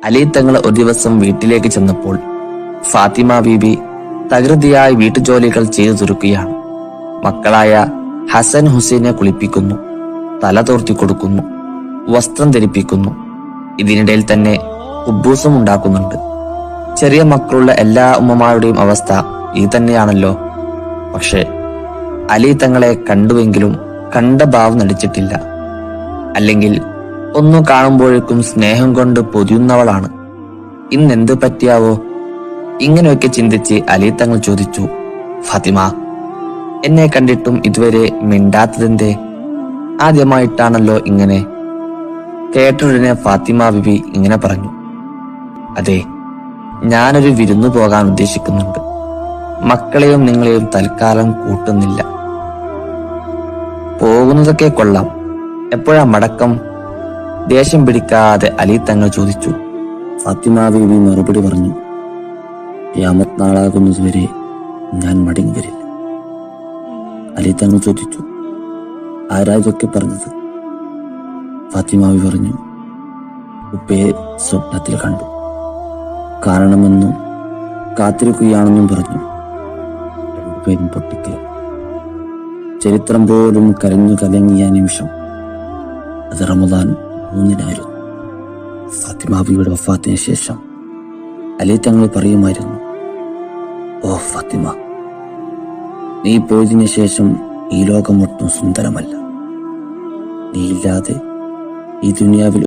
അലി തങ്ങൾ ഒരു ദിവസം വീട്ടിലേക്ക് ചെന്നപ്പോൾ ഫാത്തിമ ബീബി തകൃതിയായി വീട്ടുജോലികൾ ചെയ്തു തീർക്കുകയാണ്. മക്കളായ ഹസൻ ഹുസൈനെ കുളിപ്പിക്കുന്നു, തല തോർത്തി കൊടുക്കുന്നു, വസ്ത്രം ധരിപ്പിക്കുന്നു. ഇതിനിടയിൽ തന്നെ കുബൂസും ഉണ്ടാക്കുന്നുണ്ട്. ചെറിയ മക്കളുള്ള എല്ലാ ഉമ്മമാരുടെയും അവസ്ഥ ഇത് തന്നെയാണല്ലോ. പക്ഷെ അലി തങ്ങളെ കണ്ടുവെങ്കിലും കണ്ട ഭാവം നടിച്ചിട്ടില്ല. അല്ലെങ്കിൽ ഒന്നു കാണുമ്പോഴേക്കും സ്നേഹം കൊണ്ട് പൊതിയുന്നവളാണ്. ഇന്നെന്ത് പറ്റിയാവോ? ഇങ്ങനെയൊക്കെ ചിന്തിച്ച് അലി തങ്ങൾ ചോദിച്ചു, ഫാത്തിമ, എന്നെ കണ്ടിട്ടും ഇതുവരെ മിണ്ടാത്തതെന്തേ? ആദ്യമായിട്ടാണല്ലോ ഇങ്ങനെ. കേട്ടുടനെ ഫാത്തിമ ബിബി ഇങ്ങനെ പറഞ്ഞു, അതെ, ഞാനൊരു വിരുന്നു പോകാൻ ഉദ്ദേശിക്കുന്നുണ്ട്. മക്കളെയും നിങ്ങളെയും തൽക്കാലം കൂട്ടുന്നില്ല. പോകുന്നതൊക്കെ കൊള്ളാം, എപ്പോഴാ മടക്കം? ദേഷ്യം പിടിക്കാതെ അലി തങ്ങൾ ചോദിച്ചു. ഫാത്തിമ ബീവി മറുപടി പറഞ്ഞു, ഖിയാമത്ത് നാളാകുന്നതുവരെ ഞാൻ മടങ്ങി വരില്ല. അലി തങ്ങൾ ചോദിച്ചു, ആരാ ഇതൊക്കെ പറഞ്ഞത്? ഫാത്തിമ ബീവി പറഞ്ഞു, ഉപ്പയെ സ്വപ്നത്തിൽ കണ്ടു, കാണണമെന്നും കാത്തിരിക്കുകയാണെന്നും പറഞ്ഞു. രണ്ടുപേരും പൊട്ടിക്കൽ. ചരിത്രം പോലും കരഞ്ഞു കലങ്ങിയ നിമിഷം. അത് റമദാൻ 3-നായിരുന്നു. ഫാത്തിമ ബീവിയുടെ വഫാത്തിന് ശേഷം അലി തങ്ങൾ പറയുമായിരുന്നു, ഓ ഫാത്തിമ, നീ പോയതിനു ശേഷം ഈ ലോകം ഒട്ടും സുന്ദരമല്ല. നീ ഇല്ലാതെ ഈ ദുനിയാവിൽ